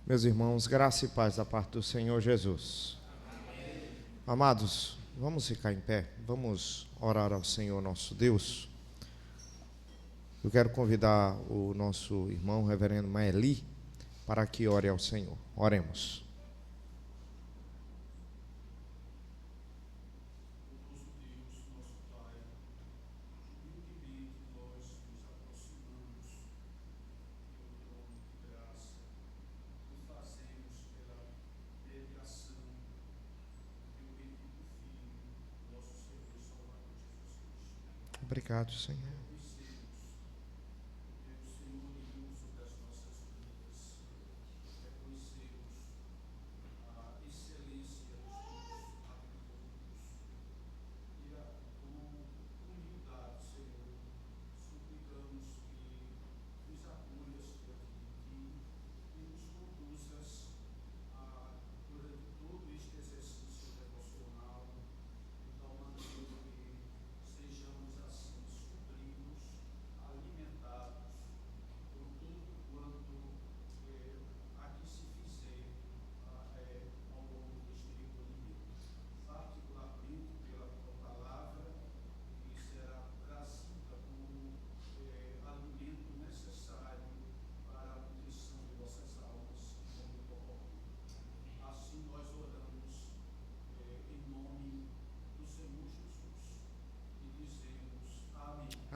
Meus irmãos, graça e paz da parte do Senhor Jesus. Amém. Amados, vamos ficar em pé, vamos orar ao Senhor nosso Deus. Eu quero convidar o nosso irmão, reverendo Maeli, para que ore ao Senhor. Oremos. Obrigado, Senhor.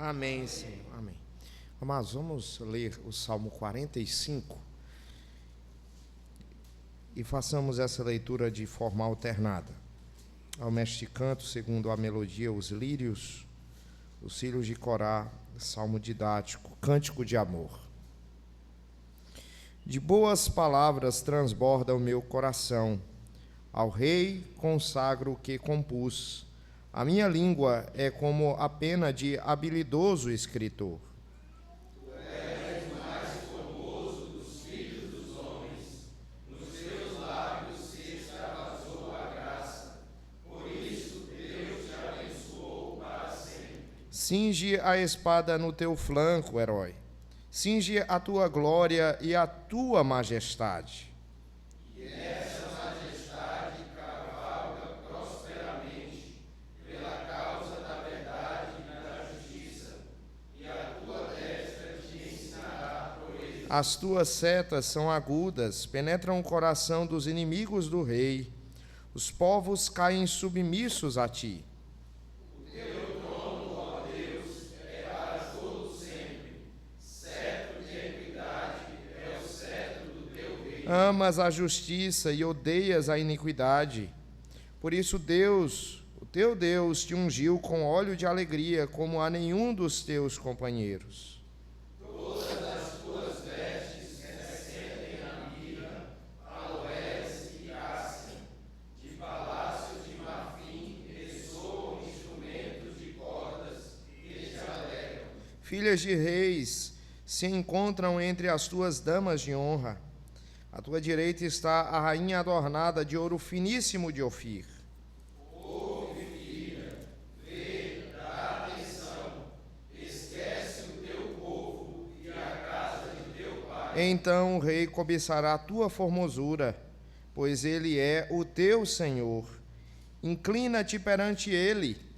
Amém, Senhor. Amém. Amados, vamos ler o Salmo 45 e façamos essa leitura de forma alternada. Ao mestre canto, segundo a melodia, os lírios, os filhos de Corá, salmo didático, cântico de amor. De boas palavras transborda o meu coração, ao rei consagro o que compus. A minha língua é como a pena de habilidoso escritor. Tu és o mais formoso dos filhos dos homens, nos teus lábios se extravasou a graça, por isso Deus te abençoou para sempre. Cinge a espada no teu flanco, herói, cinge a tua glória e a tua majestade. As tuas setas são agudas, penetram o coração dos inimigos do rei. Os povos caem submissos a ti. O teu trono, ó Deus, é para todo sempre. Cetro de equidade é o cetro do teu reino. Amas a justiça e odeias a iniquidade. Por isso Deus, o teu Deus, te ungiu com óleo de alegria, como a nenhum dos teus companheiros. Filhas de reis se encontram entre as tuas damas de honra. À tua direita está a rainha adornada de ouro finíssimo de Ofir. Ouve, filha, vê, dá atenção, esquece o teu povo e a casa de teu pai. Então o rei cobiçará a tua formosura, pois ele é o teu Senhor. Inclina-te perante ele.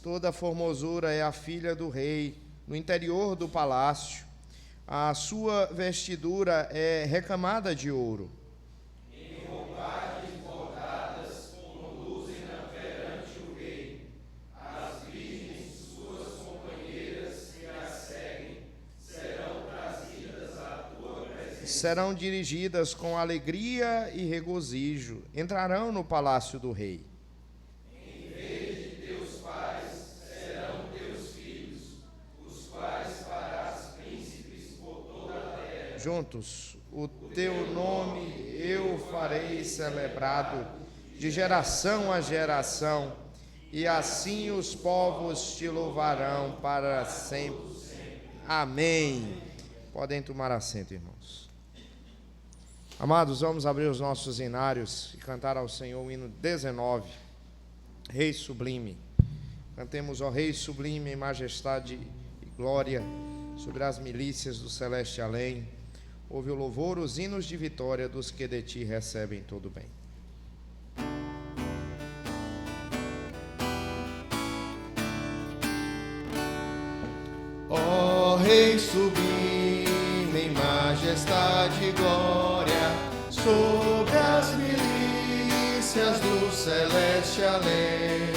Toda formosura é a filha do rei, no interior do palácio. A sua vestidura é recamada de ouro. Em roupagens bordadas conduzem perante o rei. As virgens, suas companheiras que a seguem, serão trazidas à tua presença. Serão dirigidas com alegria e regozijo. Entrarão no palácio do rei. Juntos, o teu nome eu farei celebrado, de geração a geração, e assim os povos te louvarão para sempre. Amém. Podem tomar assento, irmãos. Amados, vamos abrir os nossos hinários e cantar ao Senhor o hino 19. Rei sublime. Cantemos, ó Rei sublime em majestade e glória sobre as milícias do celeste além. Ouve o louvor, os hinos de vitória dos que de ti recebem todo bem. Ó Rei sublime em majestade e glória sobre as milícias do celeste além.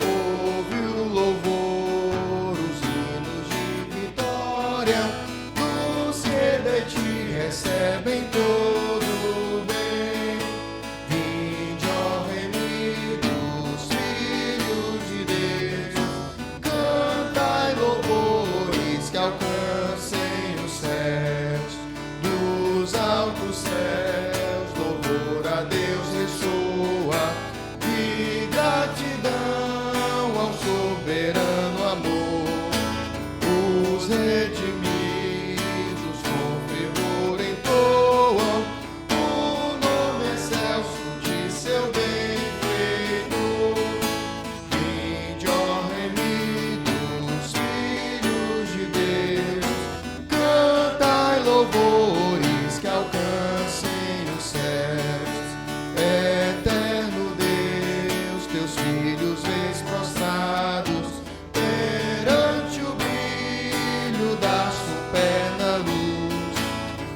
Ouve o louvor, os hinos de vitória dos que de ti recebem todo bem. Vinde, ó remidos, filhos de Deus, cantai louvores que alcancem os céus. Dos altos céus, louvor a Deus ressoa, e gratidão ao soberano amor. Os redimidos com fervor entoam o nome excelso de seu bem-feitor. Vinde, ó remidos, filhos de Deus, cantai louvores que alcancem os céus. Eterno Deus, teus filhos vês prostrados perante o brilho da superna luz,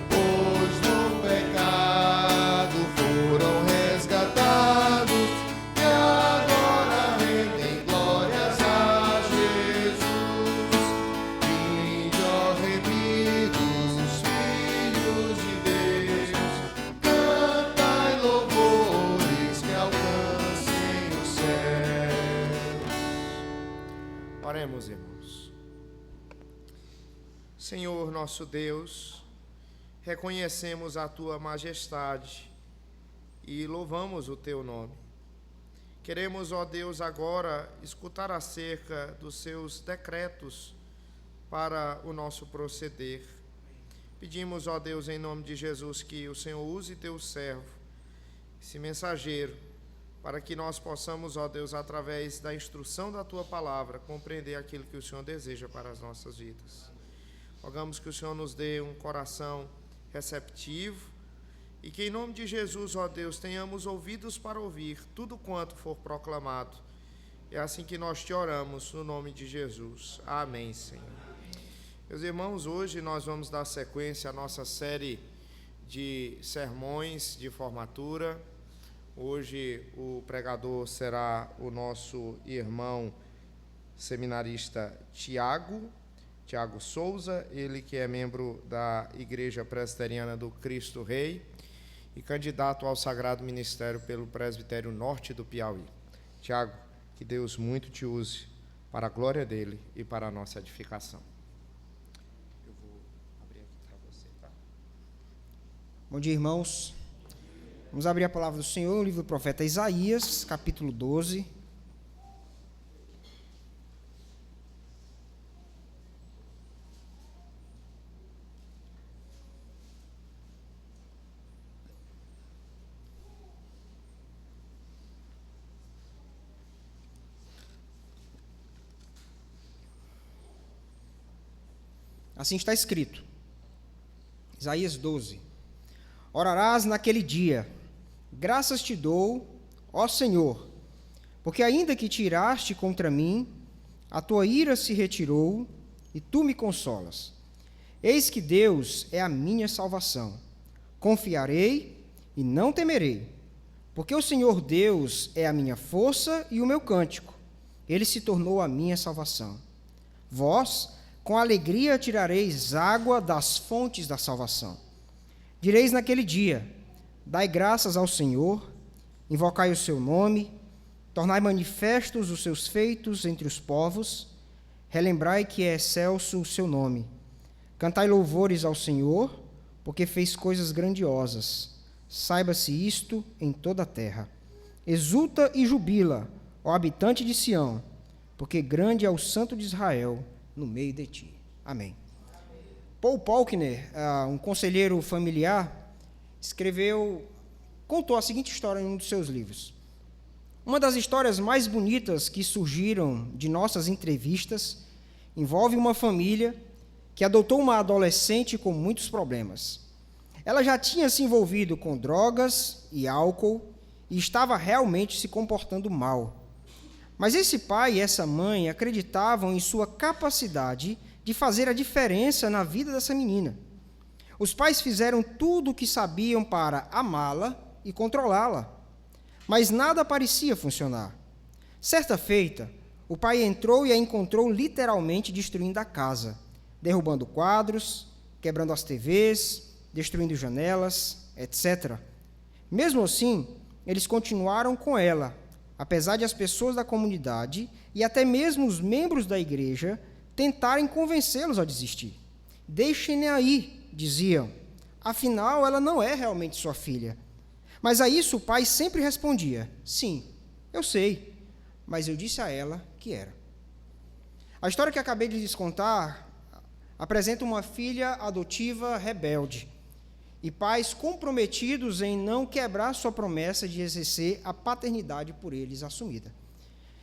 pois no pecado foram resgatados e agora rendem glórias a Jesus. Vinde, ó remidos, filhos de Deus, cantai louvores que alcancem os céus. Oremos, irmãos. Senhor nosso Deus, reconhecemos a tua majestade e louvamos o teu nome. Queremos, ó Deus, agora escutar acerca dos seus decretos para o nosso proceder. Pedimos, ó Deus, em nome de Jesus, que o Senhor use teu servo, esse mensageiro, para que nós possamos, ó Deus, através da instrução da tua palavra, compreender aquilo que o Senhor deseja para as nossas vidas. Rogamos que o Senhor nos dê um coração receptivo e que, em nome de Jesus, ó Deus, tenhamos ouvidos para ouvir tudo quanto for proclamado. É assim que nós te oramos, no nome de Jesus. Amém, Senhor. Meus irmãos, hoje nós vamos dar sequência à nossa série de sermões de formatura. Hoje o pregador será o nosso irmão seminarista Tiago Souza, ele que é membro da Igreja Presbiteriana do Cristo Rei e candidato ao Sagrado Ministério pelo Presbitério Norte do Piauí. Tiago, que Deus muito te use para a glória dele e para a nossa edificação. Eu vou abrir aqui para você, tá? Bom dia, irmãos. Vamos abrir a palavra do Senhor no livro do profeta Isaías, capítulo 12. Assim está escrito, Isaías 12. Orarás naquele dia, graças te dou, ó Senhor, porque ainda que tiraste contra mim, a tua ira se retirou e tu me consolas. Eis que Deus é a minha salvação. Confiarei e não temerei, porque o Senhor Deus é a minha força e o meu cântico. Ele se tornou a minha salvação. Vós, com alegria tirareis água das fontes da salvação. Direis naquele dia, dai graças ao Senhor, invocai o seu nome, tornai manifestos os seus feitos entre os povos, relembrai que é excelso o seu nome. Cantai louvores ao Senhor, porque fez coisas grandiosas. Saiba-se isto em toda a terra. Exulta e jubila, ó habitante de Sião, porque grande é o Santo de Israel no meio de ti. Amém. Paul Faulkner, um conselheiro familiar, contou a seguinte história em um dos seus livros. Uma das histórias mais bonitas que surgiram de nossas entrevistas envolve uma família que adotou uma adolescente com muitos problemas. Ela já tinha se envolvido com drogas e álcool e estava realmente se comportando mal. Mas esse pai e essa mãe acreditavam em sua capacidade de fazer a diferença na vida dessa menina. Os pais fizeram tudo o que sabiam para amá-la e controlá-la, mas nada parecia funcionar. Certa feita, o pai entrou e a encontrou literalmente destruindo a casa, derrubando quadros, quebrando as TVs, destruindo janelas, etc. Mesmo assim, eles continuaram com ela, apesar de as pessoas da comunidade e até mesmo os membros da igreja tentarem convencê-los a desistir. Deixem-na aí, diziam. Afinal, ela não é realmente sua filha. Mas a isso o pai sempre respondia: sim, eu sei, mas eu disse a ela que era. A história que acabei de lhes contar apresenta uma filha adotiva rebelde e pais comprometidos em não quebrar sua promessa de exercer a paternidade por eles assumida.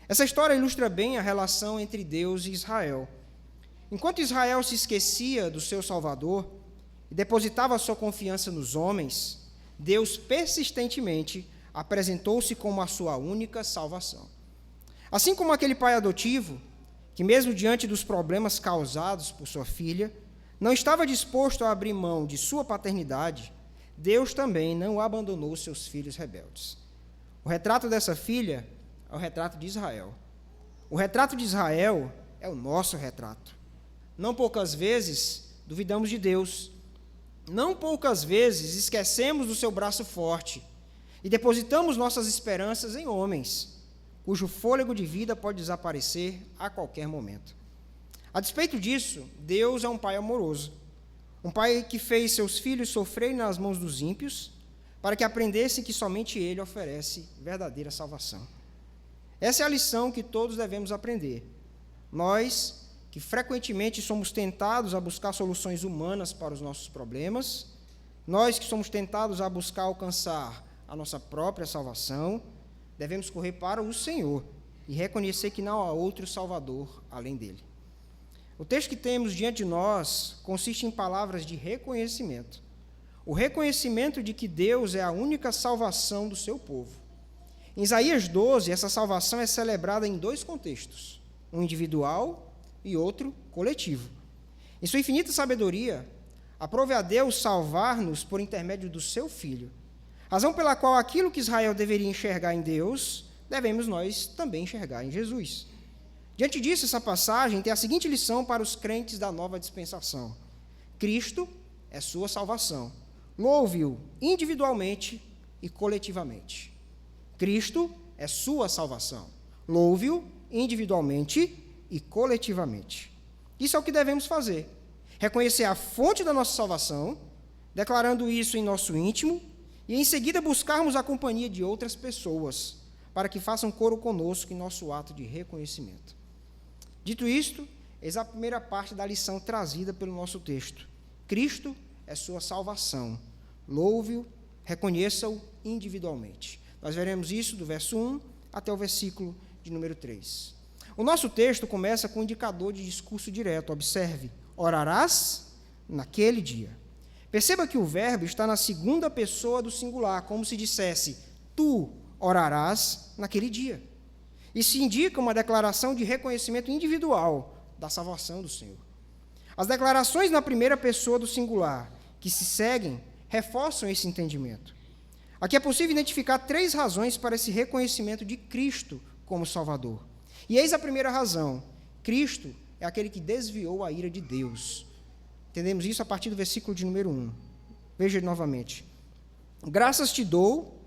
Essa história ilustra bem a relação entre Deus e Israel. Enquanto Israel se esquecia do seu Salvador e depositava sua confiança nos homens, Deus persistentemente apresentou-se como a sua única salvação. Assim como aquele pai adotivo, que mesmo diante dos problemas causados por sua filha, não estava disposto a abrir mão de sua paternidade, Deus também não abandonou seus filhos rebeldes. O retrato dessa filha é o retrato de Israel. O retrato de Israel é o nosso retrato. Não poucas vezes duvidamos de Deus. Não poucas vezes esquecemos do seu braço forte e depositamos nossas esperanças em homens, cujo fôlego de vida pode desaparecer a qualquer momento. A despeito disso, Deus é um pai amoroso, um pai que fez seus filhos sofrerem nas mãos dos ímpios, para que aprendessem que somente Ele oferece verdadeira salvação. Essa é a lição que todos devemos aprender. Nós, que frequentemente somos tentados a buscar soluções humanas para os nossos problemas, nós que somos tentados a buscar alcançar a nossa própria salvação, devemos correr para o Senhor e reconhecer que não há outro Salvador além dele. O texto que temos diante de nós consiste em palavras de reconhecimento. O reconhecimento de que Deus é a única salvação do seu povo. Em Isaías 12, essa salvação é celebrada em dois contextos, um individual e outro coletivo. Em sua infinita sabedoria, aprove a Deus salvar-nos por intermédio do seu Filho, razão pela qual aquilo que Israel deveria enxergar em Deus, devemos nós também enxergar em Jesus. Diante disso, essa passagem tem a seguinte lição para os crentes da nova dispensação: Cristo é sua salvação. Louve-o individualmente e coletivamente. Cristo é sua salvação. Louve-o individualmente e coletivamente. Isso é o que devemos fazer. Reconhecer a fonte da nossa salvação, declarando isso em nosso íntimo, e em seguida buscarmos a companhia de outras pessoas, para que façam coro conosco em nosso ato de reconhecimento. Dito isto, eis a primeira parte da lição trazida pelo nosso texto. Cristo é sua salvação. Louve-o, reconheça-o individualmente. Nós veremos isso do verso 1 até o versículo de número 3. O nosso texto começa com um indicador de discurso direto. Observe: orarás naquele dia. Perceba que o verbo está na segunda pessoa do singular, como se dissesse: tu orarás naquele dia. Isso indica uma declaração de reconhecimento individual da salvação do Senhor. As declarações na primeira pessoa do singular, que se seguem, reforçam esse entendimento. Aqui é possível identificar 3 razões para esse reconhecimento de Cristo como Salvador. E eis a primeira razão: Cristo é aquele que desviou a ira de Deus. Entendemos isso a partir do versículo de número 1. Veja novamente. Graças te dou,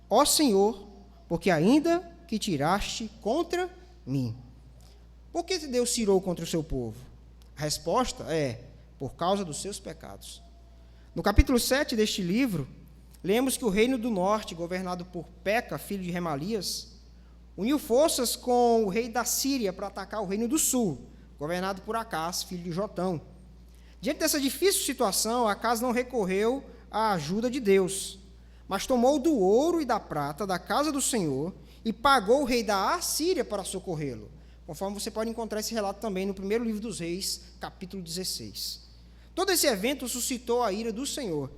ó Senhor, porque ainda que tiraste contra mim. Por que Deus se irou contra o seu povo? A resposta é: por causa dos seus pecados. No capítulo 7 deste livro, lemos que o reino do norte, governado por Peca, filho de Remalias, uniu forças com o rei da Síria para atacar o reino do sul, governado por Acás, filho de Jotão. Diante dessa difícil situação, Acás não recorreu à ajuda de Deus, mas tomou do ouro e da prata da casa do Senhor e pagou o rei da Assíria para socorrê-lo, conforme você pode encontrar esse relato também no primeiro livro dos Reis, capítulo 16. Todo esse evento suscitou a ira do Senhor,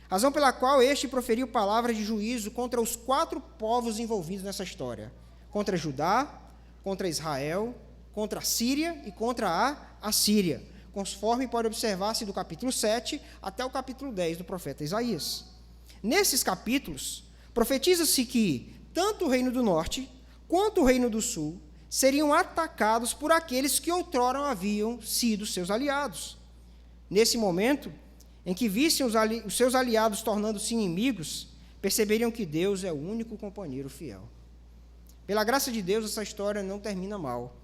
razão pela qual este proferiu palavras de juízo contra os 4 povos envolvidos nessa história, contra Judá, contra Israel, contra a Síria e contra a Assíria, conforme pode observar-se do capítulo 7 até o capítulo 10 do profeta Isaías. Nesses capítulos, profetiza-se que tanto o reino do norte quanto o reino do sul seriam atacados por aqueles que outrora haviam sido seus aliados. Nesse momento, em que vissem os seus aliados tornando-se inimigos, perceberiam que Deus é o único companheiro fiel. Pela graça de Deus, essa história não termina mal.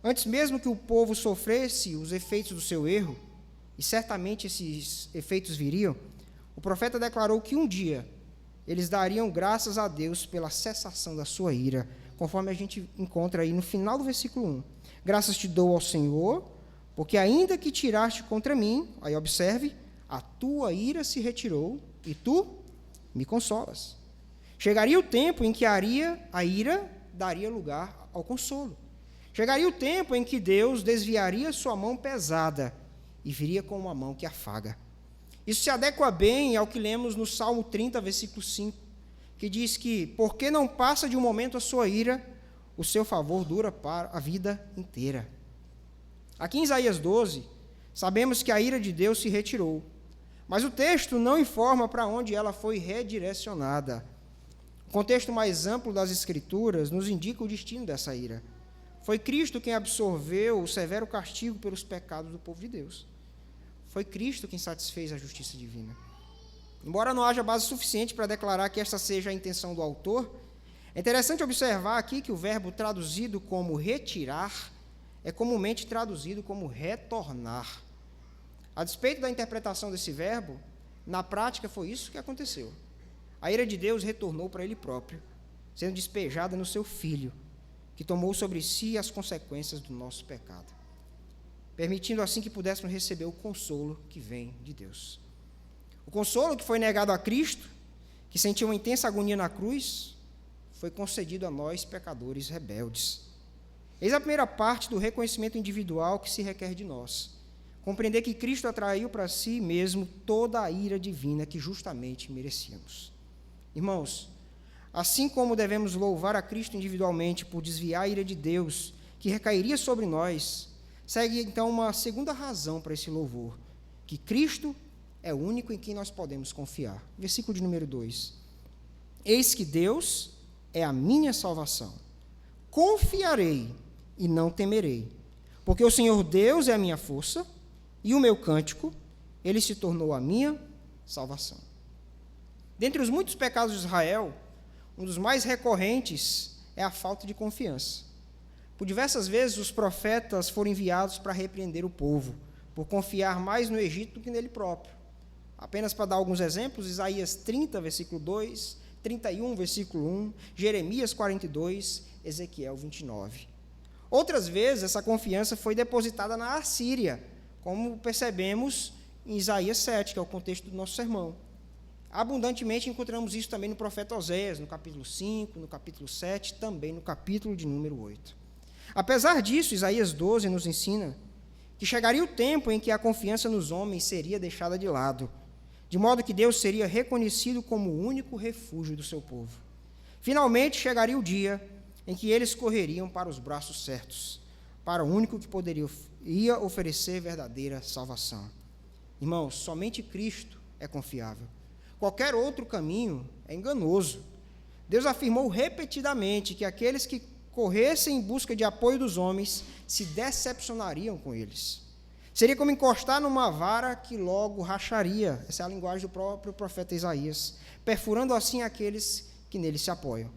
Antes mesmo que o povo sofresse os efeitos do seu erro, e certamente esses efeitos viriam, o profeta declarou que um dia eles dariam graças a Deus pela cessação da sua ira, conforme a gente encontra aí no final do versículo 1. Graças te dou ao Senhor, porque ainda que tiraste contra mim, aí observe, a tua ira se retirou e tu me consolas. Chegaria o tempo em que a ira daria lugar ao consolo. Chegaria o tempo em que Deus desviaria sua mão pesada e viria com uma mão que afaga. Isso se adequa bem ao que lemos no Salmo 30, versículo 5, que diz que, porque não passa de um momento a sua ira, o seu favor dura para a vida inteira. Aqui em Isaías 12, sabemos que a ira de Deus se retirou, mas o texto não informa para onde ela foi redirecionada. O contexto mais amplo das Escrituras nos indica o destino dessa ira. Foi Cristo quem absorveu o severo castigo pelos pecados do povo de Deus. Foi Cristo quem satisfez a justiça divina. Embora não haja base suficiente para declarar que esta seja a intenção do autor, é interessante observar aqui que o verbo traduzido como retirar é comumente traduzido como retornar. A despeito da interpretação desse verbo, na prática foi isso que aconteceu. A ira de Deus retornou para ele próprio, sendo despejada no seu Filho, que tomou sobre si as consequências do nosso pecado, permitindo assim que pudéssemos receber o consolo que vem de Deus. O consolo que foi negado a Cristo, que sentiu uma intensa agonia na cruz, foi concedido a nós, pecadores rebeldes. Eis a primeira parte do reconhecimento individual que se requer de nós. Compreender que Cristo atraiu para si mesmo toda a ira divina que justamente merecíamos. Irmãos, assim como devemos louvar a Cristo individualmente por desviar a ira de Deus que recairia sobre nós, segue então uma segunda razão para esse louvor, que Cristo é o único em quem nós podemos confiar. Versículo de número 2. Eis que Deus é a minha salvação. Confiarei e não temerei, porque o Senhor Deus é a minha força e o meu cântico, ele se tornou a minha salvação. Dentre os muitos pecados de Israel, um dos mais recorrentes é a falta de confiança. Por diversas vezes os profetas foram enviados para repreender o povo, por confiar mais no Egito do que nele próprio. Apenas para dar alguns exemplos, Isaías 30, versículo 2, 31, versículo 1, Jeremias 42, Ezequiel 29. Outras vezes, essa confiança foi depositada na Assíria, como percebemos em Isaías 7, que é o contexto do nosso sermão. Abundantemente encontramos isso também no profeta Oséias, no capítulo 5, no capítulo 7, também no capítulo de número 8. Apesar disso, Isaías 12 nos ensina que chegaria o tempo em que a confiança nos homens seria deixada de lado, de modo que Deus seria reconhecido como o único refúgio do seu povo. Finalmente chegaria o dia em que eles correriam para os braços certos, para o único que ia oferecer verdadeira salvação. Irmãos, somente Cristo é confiável. Qualquer outro caminho é enganoso. Deus afirmou repetidamente que aqueles que corressem em busca de apoio dos homens se decepcionariam com eles. Seria como encostar numa vara que logo racharia. Essa é a linguagem do próprio profeta Isaías, perfurando assim aqueles que nele se apoiam.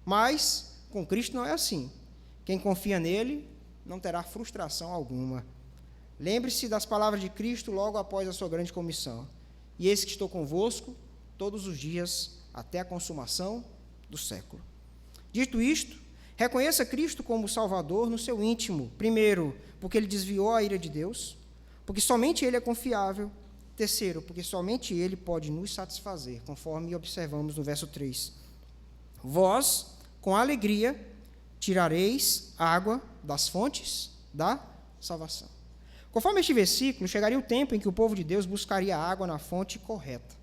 Mas com Cristo não é assim. Quem confia nele não terá frustração alguma. Lembre-se das palavras de Cristo logo após a sua grande comissão. E eis que estou convosco todos os dias até a consumação do século. Dito isto, reconheça Cristo como Salvador no seu íntimo. Primeiro, porque ele desviou a ira de Deus, porque somente ele é confiável. Terceiro, porque somente ele pode nos satisfazer, conforme observamos no verso 3. Vós com alegria tirareis água das fontes da salvação. Conforme este versículo, chegaria o tempo em que o povo de Deus buscaria água na fonte correta.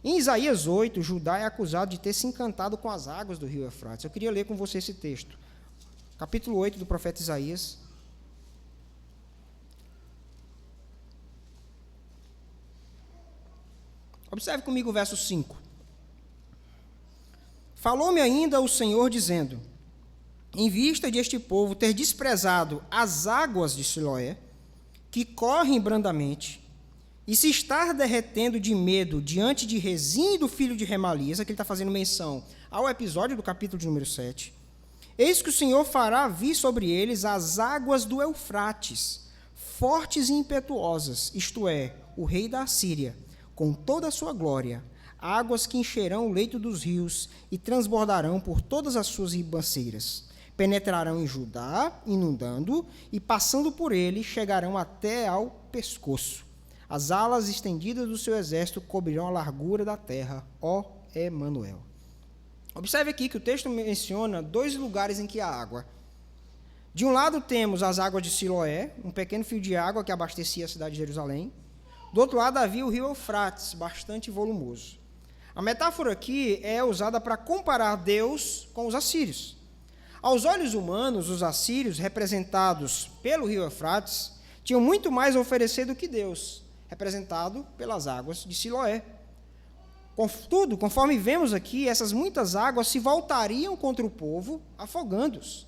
Em Isaías 8, Judá é acusado de ter se encantado com as águas do rio Eufrates. Eu queria ler com você esse texto. Capítulo 8 do profeta Isaías. Observe comigo o verso 5. Falou-me ainda o Senhor, dizendo: em vista de este povo ter desprezado as águas de Siloé, que correm brandamente, e se estar derretendo de medo diante de Rezim do filho de Remalias, aqui ele está fazendo menção ao episódio do capítulo de número 7, eis que o Senhor fará vir sobre eles as águas do Eufrates, fortes e impetuosas, isto é, o rei da Assíria, com toda a sua glória, águas que encherão o leito dos rios e transbordarão por todas as suas ribanceiras. Penetrarão em Judá, inundando, e passando por ele, chegarão até ao pescoço. As alas estendidas do seu exército cobrirão a largura da terra, ó Emanuel. Observe aqui que o texto menciona 2 lugares em que há água. De um lado temos as águas de Siloé, um pequeno fio de água que abastecia a cidade de Jerusalém. Do outro lado havia o rio Eufrates, bastante volumoso. A metáfora aqui é usada para comparar Deus com os assírios. Aos olhos humanos, os assírios, representados pelo rio Eufrates, tinham muito mais a oferecer do que Deus, representado pelas águas de Siloé. Contudo, conforme vemos aqui, essas muitas águas se voltariam contra o povo, afogando-os.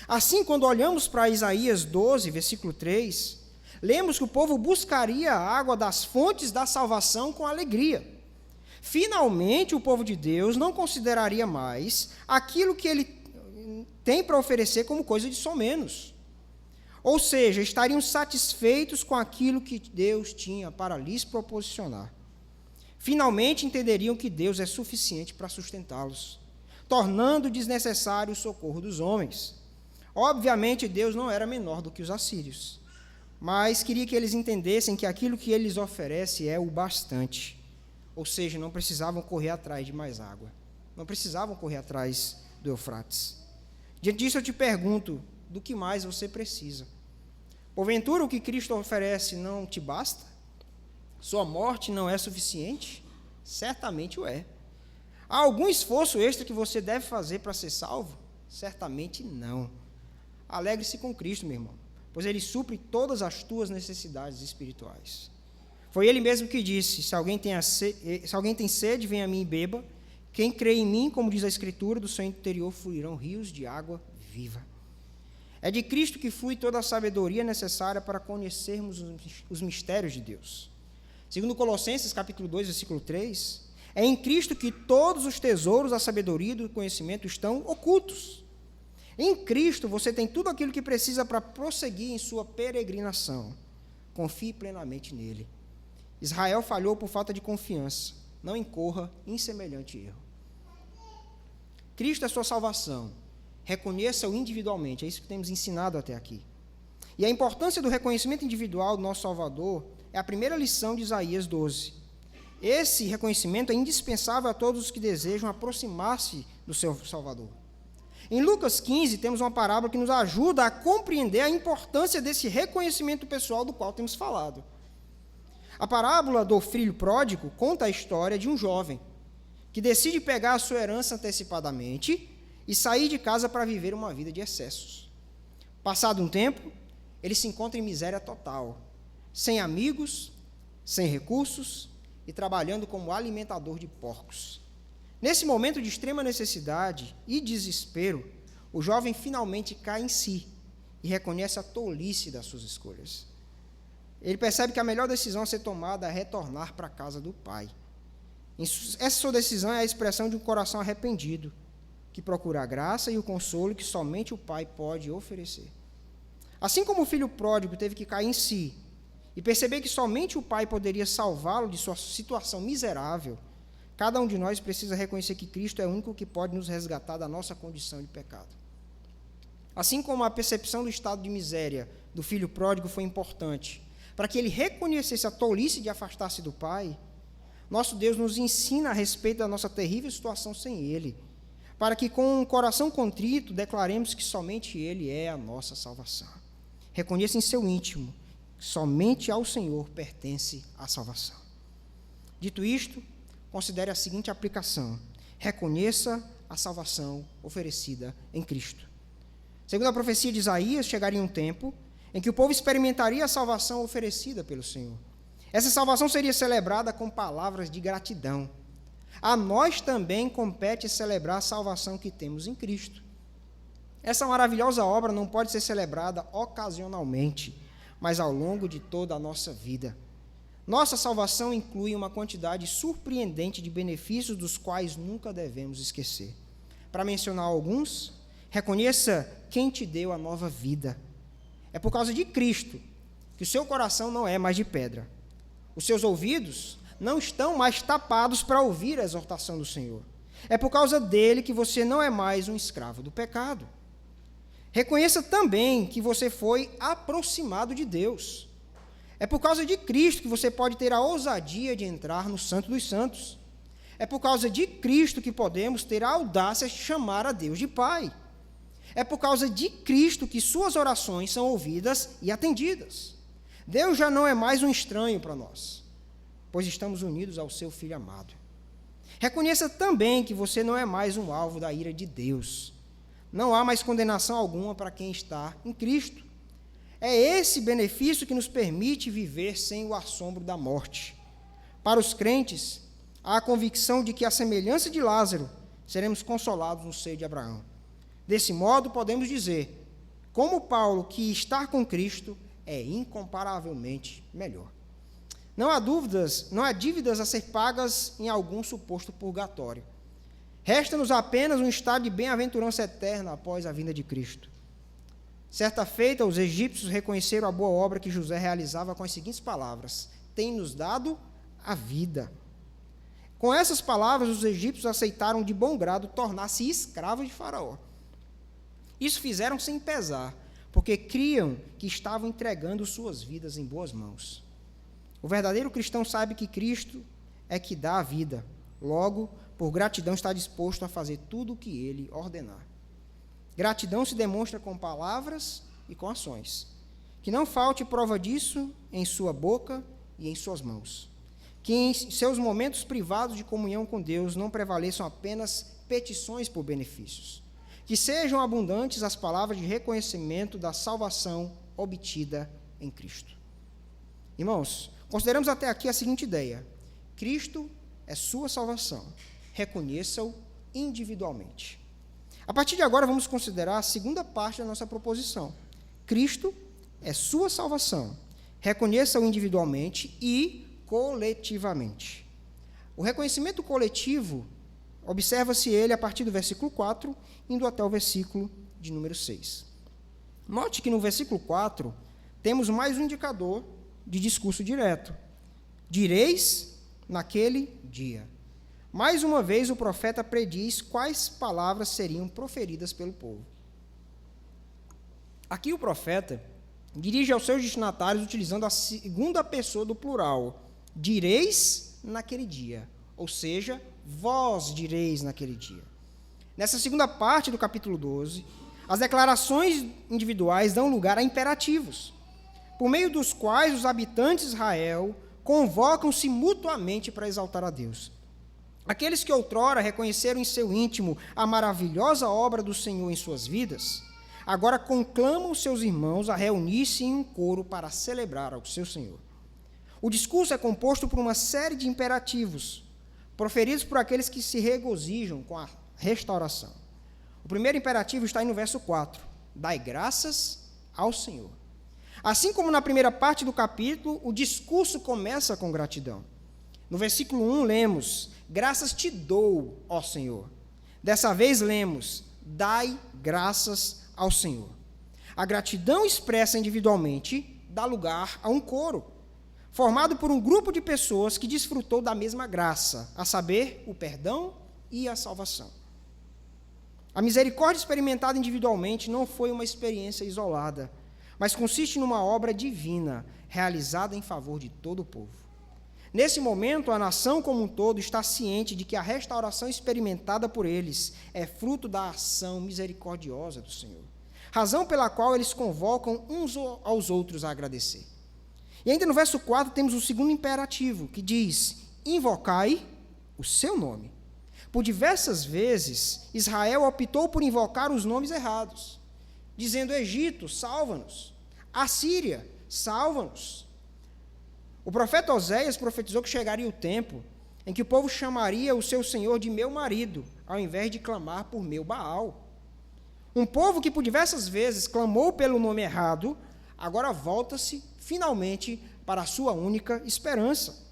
Assim, quando olhamos para Isaías 12, versículo 3, lemos que o povo buscaria a água das fontes da salvação com alegria. Finalmente, o povo de Deus não consideraria mais aquilo que ele tem para oferecer como coisa de somenos. Ou seja, estariam satisfeitos com aquilo que Deus tinha para lhes proporcionar. Finalmente entenderiam que Deus é suficiente para sustentá-los, tornando desnecessário o socorro dos homens. Obviamente, Deus não era menor do que os assírios, mas queria que eles entendessem que aquilo que ele lhes oferece é o bastante. Ou seja, não precisavam correr atrás de mais água. Não precisavam correr atrás do Eufrates. Diante disso, eu te pergunto, do que mais você precisa? Porventura, o que Cristo oferece não te basta? Sua morte não é suficiente? Certamente o é. Há algum esforço extra que você deve fazer para ser salvo? Certamente não. Alegre-se com Cristo, meu irmão, pois Ele supre todas as tuas necessidades espirituais. Foi Ele mesmo que disse: se alguém tem sede, venha a mim e beba. Quem crê em mim, como diz a Escritura, do seu interior fluirão rios de água viva. É de Cristo que flui toda a sabedoria necessária para conhecermos os mistérios de Deus. Segundo Colossenses, capítulo 2, versículo 3, é em Cristo que todos os tesouros da sabedoria e do conhecimento estão ocultos. Em Cristo você tem tudo aquilo que precisa para prosseguir em sua peregrinação. Confie plenamente nele. Israel falhou por falta de confiança. Não incorra em semelhante erro. Cristo é sua salvação. Reconheça-o individualmente. É isso que temos ensinado até aqui. E a importância do reconhecimento individual do nosso Salvador é a primeira lição de Isaías 12. Esse reconhecimento é indispensável a todos os que desejam aproximar-se do seu Salvador. Em Lucas 15, temos uma parábola que nos ajuda a compreender a importância desse reconhecimento pessoal do qual temos falado. A parábola do filho pródigo conta a história de um jovem que decide pegar a sua herança antecipadamente e sair de casa para viver uma vida de excessos. Passado um tempo, ele se encontra em miséria total, sem amigos, sem recursos e trabalhando como alimentador de porcos. Nesse momento de extrema necessidade e desespero, o jovem finalmente cai em si e reconhece a tolice das suas escolhas. Ele percebe que a melhor decisão a ser tomada é retornar para a casa do pai. Essa sua decisão é a expressão de um coração arrependido, que procura a graça e o consolo que somente o pai pode oferecer. Assim como o filho pródigo teve que cair em si e perceber que somente o pai poderia salvá-lo de sua situação miserável, cada um de nós precisa reconhecer que Cristo é o único que pode nos resgatar da nossa condição de pecado. Assim como a percepção do estado de miséria do filho pródigo foi importante para que ele reconhecesse a tolice de afastar-se do pai, nosso Deus nos ensina a respeito da nossa terrível situação sem ele, para que com um coração contrito declaremos que somente Ele é a nossa salvação. Reconheça em seu íntimo que somente ao Senhor pertence a salvação. Dito isto, considere a seguinte aplicação: reconheça a salvação oferecida em Cristo. Segundo a profecia de Isaías, chegaria um tempo em que o povo experimentaria a salvação oferecida pelo Senhor. Essa salvação seria celebrada com palavras de gratidão. A nós também compete celebrar a salvação que temos em Cristo. Essa maravilhosa obra não pode ser celebrada ocasionalmente, mas ao longo de toda a nossa vida. Nossa salvação inclui uma quantidade surpreendente de benefícios dos quais nunca devemos esquecer. Para mencionar alguns, reconheça quem te deu a nova vida. É por causa de Cristo que o seu coração não é mais de pedra. Os seus ouvidos não estão mais tapados para ouvir a exortação do Senhor. É por causa dele que você não é mais um escravo do pecado. Reconheça também que você foi aproximado de Deus. É por causa de Cristo que você pode ter a ousadia de entrar no Santo dos Santos. É por causa de Cristo que podemos ter a audácia de chamar a Deus de Pai. É por causa de Cristo que suas orações são ouvidas e atendidas. Deus já não é mais um estranho para nós, pois estamos unidos ao seu Filho amado. Reconheça também que você não é mais um alvo da ira de Deus. Não há mais condenação alguma para quem está em Cristo. É esse benefício que nos permite viver sem o assombro da morte. Para os crentes, há a convicção de que, à semelhança de Lázaro, seremos consolados no seio de Abraão. Desse modo, podemos dizer, como Paulo, que estar com Cristo é incomparavelmente melhor. Não há dívidas a ser pagas em algum suposto purgatório. Resta-nos apenas um estado de bem-aventurança eterna após a vinda de Cristo. Certa feita, os egípcios reconheceram a boa obra que José realizava com as seguintes palavras: tem-nos dado a vida. Com essas palavras, os egípcios aceitaram de bom grado tornar-se escravos de Faraó. Isso fizeram sem pesar, porque criam que estavam entregando suas vidas em boas mãos. O verdadeiro cristão sabe que Cristo é que dá a vida. Logo, por gratidão, está disposto a fazer tudo o que Ele ordenar. Gratidão se demonstra com palavras e com ações. Que não falte prova disso em sua boca e em suas mãos. Que em seus momentos privados de comunhão com Deus não prevaleçam apenas petições por benefícios. Que sejam abundantes as palavras de reconhecimento da salvação obtida em Cristo. Irmãos, consideramos até aqui a seguinte ideia: Cristo é sua salvação. Reconheça-o individualmente. A partir de agora, vamos considerar a segunda parte da nossa proposição. Cristo é sua salvação. Reconheça-o individualmente e coletivamente. O reconhecimento coletivo, observa-se ele a partir do versículo 4, indo até o versículo de número 6. Note que no versículo 4, temos mais um indicador de discurso direto. Direis naquele dia. Mais uma vez, o profeta prediz quais palavras seriam proferidas pelo povo. Aqui o profeta dirige aos seus destinatários utilizando a segunda pessoa do plural. Direis naquele dia, ou seja, vós direis naquele dia. Nessa segunda parte do capítulo 12, as declarações individuais dão lugar a imperativos, por meio dos quais os habitantes de Israel convocam-se mutuamente para exaltar a Deus. Aqueles que outrora reconheceram em seu íntimo a maravilhosa obra do Senhor em suas vidas, agora conclamam seus irmãos a reunir-se em um coro para celebrar ao seu Senhor. O discurso é composto por uma série de imperativos, proferidos por aqueles que se regozijam com a restauração. O primeiro imperativo está aí no verso 4. Dai graças ao Senhor. Assim como na primeira parte do capítulo, o discurso começa com gratidão. No versículo 1 lemos: graças te dou, ó Senhor. Dessa vez lemos: dai graças ao Senhor. A gratidão expressa individualmente dá lugar a um coro, formado por um grupo de pessoas que desfrutou da mesma graça, a saber, o perdão e a salvação. A misericórdia experimentada individualmente não foi uma experiência isolada, mas consiste numa obra divina, realizada em favor de todo o povo. Nesse momento, a nação como um todo está ciente de que a restauração experimentada por eles é fruto da ação misericordiosa do Senhor, razão pela qual eles convocam uns aos outros a agradecer. E ainda no verso 4 temos o segundo imperativo, que diz: invocai o seu nome. Por diversas vezes, Israel optou por invocar os nomes errados, dizendo: Egito, salva-nos; Assíria, salva-nos. O profeta Oséias profetizou que chegaria o tempo em que o povo chamaria o seu Senhor de meu marido, ao invés de clamar por meu Baal. Um povo que por diversas vezes clamou pelo nome errado, agora volta-se finalmente para a sua única esperança.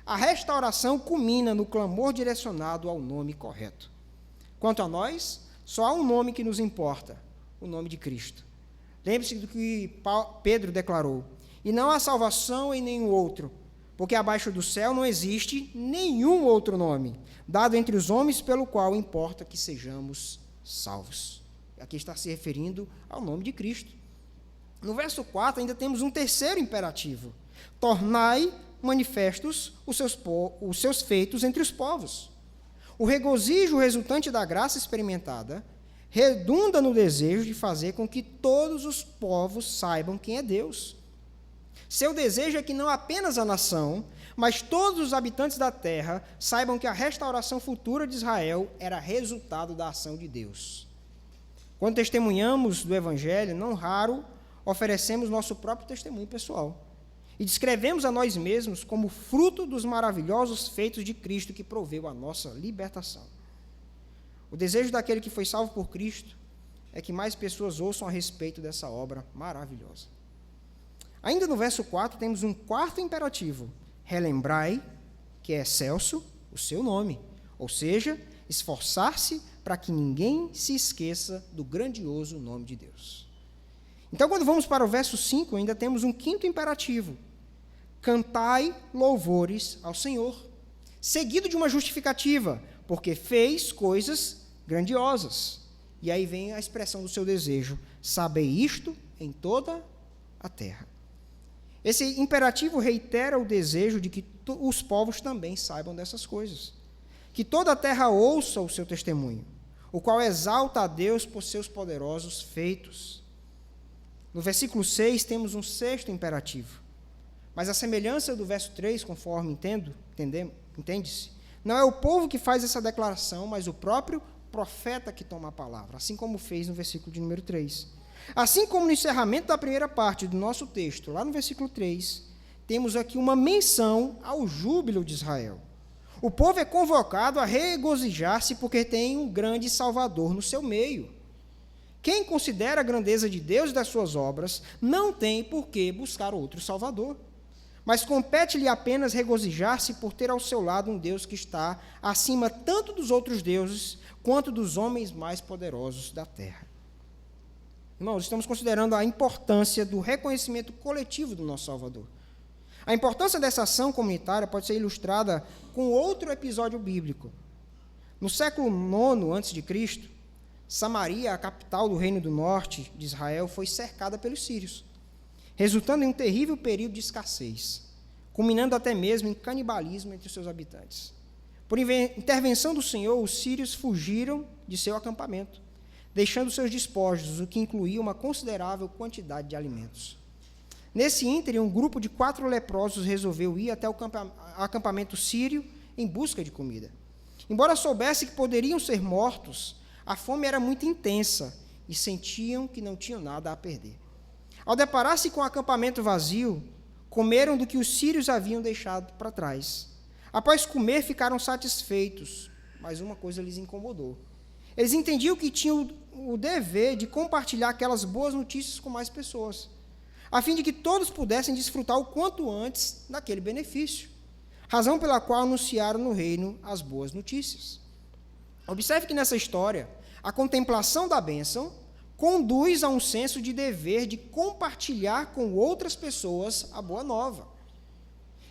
A restauração culmina no clamor direcionado ao nome correto. Quanto a nós, só há um nome que nos importa: o nome de Cristo. Lembre-se do que Pedro declarou: e não há salvação em nenhum outro, porque abaixo do céu não existe nenhum outro nome, dado entre os homens pelo qual importa que sejamos salvos. Aqui está se referindo ao nome de Cristo. No verso 4 ainda temos um terceiro imperativo: tornai manifestos os seus feitos entre os povos. O regozijo resultante da graça experimentada redunda no desejo de fazer com que todos os povos saibam quem é Deus. Seu desejo é que não apenas a nação, mas todos os habitantes da terra saibam que a restauração futura de Israel era resultado da ação de Deus. Quando testemunhamos do Evangelho, não raro oferecemos nosso próprio testemunho pessoal e descrevemos a nós mesmos como fruto dos maravilhosos feitos de Cristo que proveu a nossa libertação. O desejo daquele que foi salvo por Cristo é que mais pessoas ouçam a respeito dessa obra maravilhosa. Ainda no verso 4 temos um quarto imperativo: relembrai que é excelso o seu nome, ou seja, esforçar-se para que ninguém se esqueça do grandioso nome de Deus. Então, quando vamos para o verso 5, ainda temos um quinto imperativo: cantai louvores ao Senhor, seguido de uma justificativa, porque fez coisas grandiosas. E aí vem a expressão do seu desejo: sabei isto em toda a terra. Esse imperativo reitera o desejo de que os povos também saibam dessas coisas, que toda a terra ouça o seu testemunho, o qual exalta a Deus por seus poderosos feitos. No versículo 6 temos um sexto imperativo, mas a semelhança do verso 3, conforme entende-se, não é o povo que faz essa declaração, mas o próprio profeta que toma a palavra, assim como fez no versículo de número 3. Assim como no encerramento da primeira parte do nosso texto, lá no versículo 3, temos aqui uma menção ao júbilo de Israel. O povo é convocado a regozijar-se porque tem um grande Salvador no seu meio. Quem considera a grandeza de Deus e das suas obras não tem por que buscar outro Salvador, mas compete-lhe apenas regozijar-se por ter ao seu lado um Deus que está acima tanto dos outros deuses quanto dos homens mais poderosos da terra. Irmãos, estamos considerando a importância do reconhecimento coletivo do nosso Salvador. A importância dessa ação comunitária pode ser ilustrada com outro episódio bíblico. No século IX a.C., Samaria, a capital do reino do norte de Israel, foi cercada pelos sírios, resultando em um terrível período de escassez, culminando até mesmo em canibalismo entre os seus habitantes. Por intervenção do Senhor, os sírios fugiram de seu acampamento, deixando seus despojos, o que incluía uma considerável quantidade de alimentos. Nesse ínterim, um grupo de 4 leprosos resolveu ir até o acampamento sírio em busca de comida. Embora soubesse que poderiam ser mortos, a fome era muito intensa e sentiam que não tinham nada a perder. Ao deparar-se com o acampamento vazio, comeram do que os sírios haviam deixado para trás. Após comer, ficaram satisfeitos, mas uma coisa lhes incomodou. Eles entendiam que tinham o dever de compartilhar aquelas boas notícias com mais pessoas, a fim de que todos pudessem desfrutar o quanto antes daquele benefício, razão pela qual anunciaram no reino as boas notícias. Observe que nessa história, a contemplação da bênção conduz a um senso de dever de compartilhar com outras pessoas a boa nova.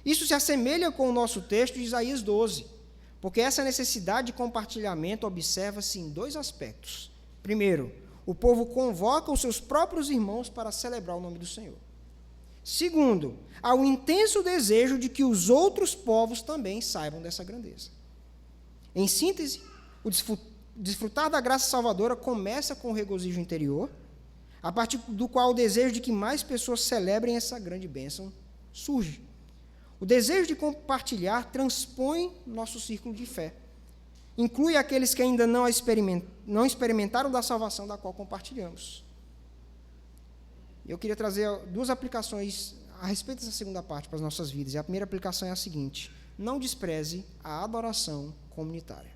Isso se assemelha com o nosso texto de Isaías 12, porque essa necessidade de compartilhamento observa-se em 2 aspectos. Primeiro, o povo convoca os seus próprios irmãos para celebrar o nome do Senhor. Segundo, há um intenso desejo de que os outros povos também saibam dessa grandeza. Em síntese, o desfrutar da graça salvadora começa com o regozijo interior, a partir do qual o desejo de que mais pessoas celebrem essa grande bênção surge. O desejo de compartilhar transpõe nosso círculo de fé. Inclui aqueles que ainda não experimentaram da salvação da qual compartilhamos. Eu queria trazer duas aplicações a respeito dessa segunda parte para as nossas vidas. E a primeira aplicação é a seguinte: não despreze a adoração comunitária.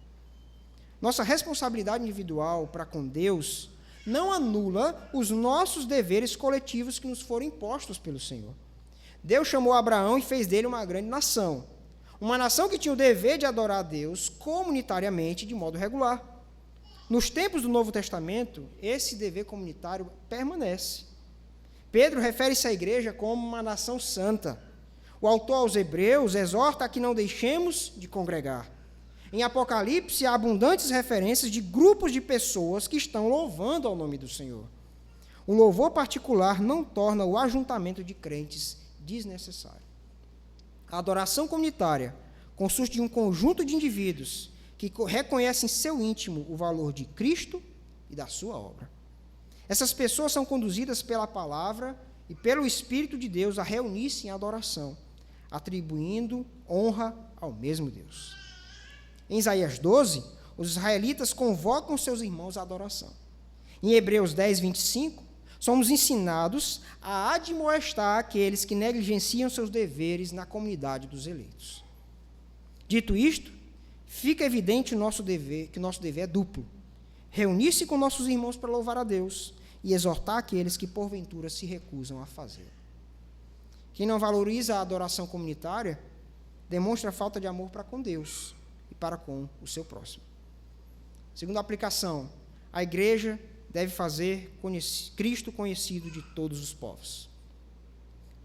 Nossa responsabilidade individual para com Deus não anula os nossos deveres coletivos que nos foram impostos pelo Senhor. Deus chamou Abraão e fez dele uma grande nação. Uma nação que tinha o dever de adorar a Deus comunitariamente, de modo regular. Nos tempos do Novo Testamento, esse dever comunitário permanece. Pedro refere-se à igreja como uma nação santa. O autor aos Hebreus exorta a que não deixemos de congregar. Em Apocalipse, há abundantes referências de grupos de pessoas que estão louvando ao nome do Senhor. O louvor particular não torna o ajuntamento de crentes desnecessário. A adoração comunitária consiste de um conjunto de indivíduos que reconhecem em seu íntimo o valor de Cristo e da sua obra. Essas pessoas são conduzidas pela palavra e pelo Espírito de Deus a reunir-se em adoração, atribuindo honra ao mesmo Deus. Em Isaías 12, os israelitas convocam seus irmãos à adoração. Em Hebreus 10, 25, somos ensinados a admoestar aqueles que negligenciam seus deveres na comunidade dos eleitos. Dito isto, fica evidente que o nosso dever é duplo: reunir-se com nossos irmãos para louvar a Deus e exortar aqueles que porventura se recusam a fazê-lo. Quem não valoriza a adoração comunitária demonstra falta de amor para com Deus e para com o seu próximo. Segunda aplicação: a igreja deve fazer Cristo conhecido de todos os povos.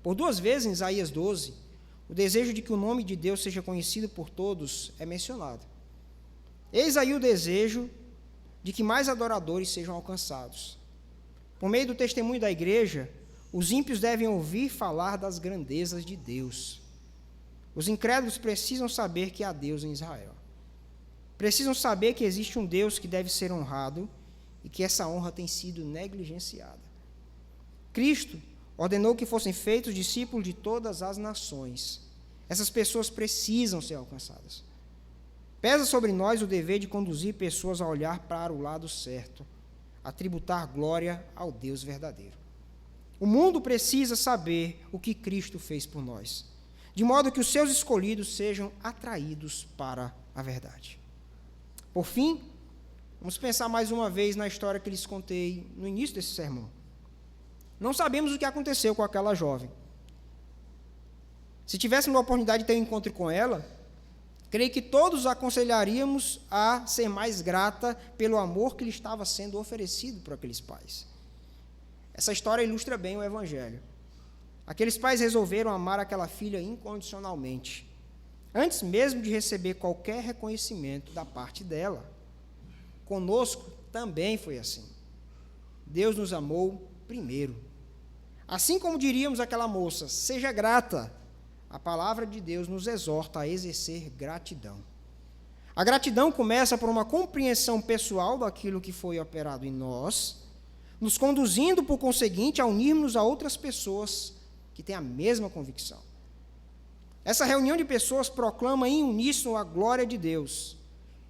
Por duas vezes em Isaías 12, o desejo de que o nome de Deus seja conhecido por todos é mencionado. Eis aí o desejo de que mais adoradores sejam alcançados. Por meio do testemunho da igreja, os ímpios devem ouvir falar das grandezas de Deus. Os incrédulos precisam saber que há Deus em Israel. Precisam saber que existe um Deus que deve ser honrado e que essa honra tem sido negligenciada. Cristo ordenou que fossem feitos discípulos de todas as nações. Essas pessoas precisam ser alcançadas. Pesa sobre nós o dever de conduzir pessoas a olhar para o lado certo, a tributar glória ao Deus verdadeiro. O mundo precisa saber o que Cristo fez por nós, de modo que os seus escolhidos sejam atraídos para a verdade. Por fim, vamos pensar mais uma vez na história que lhes contei no início desse sermão. Não sabemos o que aconteceu com aquela jovem. Se tivéssemos a oportunidade de ter um encontro com ela, creio que todos aconselharíamos a ser mais grata pelo amor que lhe estava sendo oferecido por aqueles pais. Essa história ilustra bem o Evangelho. Aqueles pais resolveram amar aquela filha incondicionalmente, antes mesmo de receber qualquer reconhecimento da parte dela. Conosco também foi assim. Deus nos amou primeiro. Assim como diríamos àquela moça, seja grata, a palavra de Deus nos exorta a exercer gratidão. A gratidão começa por uma compreensão pessoal daquilo que foi operado em nós, nos conduzindo, por conseguinte, a unirmos a outras pessoas que têm a mesma convicção. Essa reunião de pessoas proclama em uníssono a glória de Deus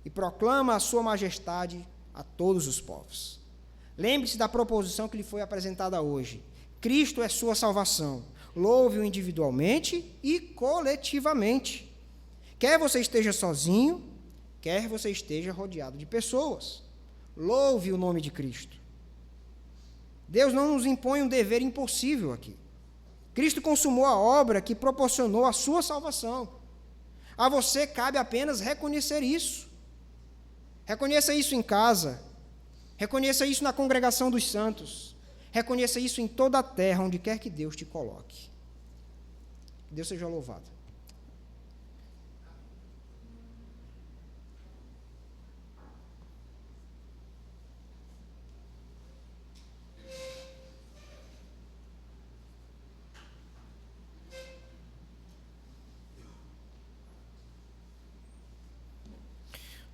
e proclama a sua majestade a todos os povos. Lembre-se da proposição que lhe foi apresentada hoje. Cristo é sua salvação. Louve-o individualmente e coletivamente. Quer você esteja sozinho, quer você esteja rodeado de pessoas. Louve o nome de Cristo. Deus não nos impõe um dever impossível aqui. Cristo consumou a obra que proporcionou a sua salvação. A você cabe apenas reconhecer isso. Reconheça isso em casa. Reconheça isso na congregação dos santos. Reconheça isso em toda a terra, onde quer que Deus te coloque. Que Deus seja louvado.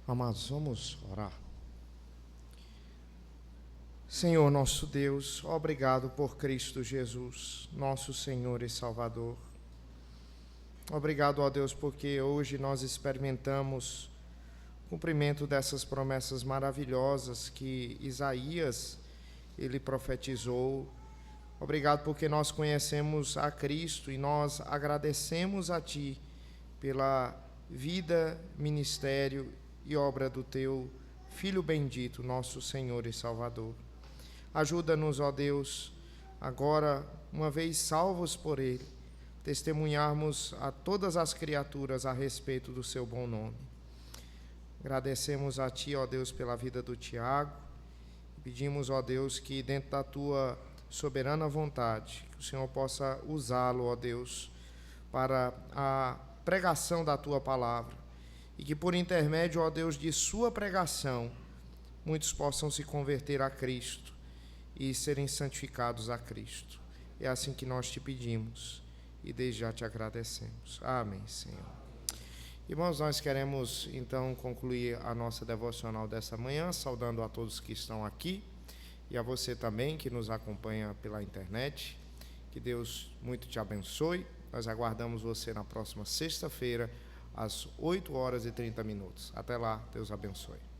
Amados, vamos orar. Senhor nosso Deus, obrigado por Cristo Jesus, nosso Senhor e Salvador. Obrigado, ó Deus, porque hoje nós experimentamos o cumprimento dessas promessas maravilhosas que Isaías, ele profetizou. Obrigado porque nós conhecemos a Cristo e nós agradecemos a Ti pela vida, ministério e obra do Teu Filho bendito, nosso Senhor e Salvador. Ajuda-nos, ó Deus, agora, uma vez salvos por Ele, testemunharmos a todas as criaturas a respeito do Seu bom nome. Agradecemos a Ti, ó Deus, pela vida do Tiago. Pedimos, ó Deus, que dentro da Tua soberana vontade, que o Senhor possa usá-lo, ó Deus, para a pregação da Tua palavra. E que por intermédio, ó Deus, de Sua pregação, muitos possam se converter a Cristo e serem santificados a Cristo. É assim que nós te pedimos e desde já te agradecemos. Amém, Senhor. Irmãos, nós queremos então concluir a nossa devocional dessa manhã, saudando a todos que estão aqui e a você também que nos acompanha pela internet. Que Deus muito te abençoe. Nós aguardamos você na próxima sexta-feira, às 8h30. Até lá, Deus abençoe.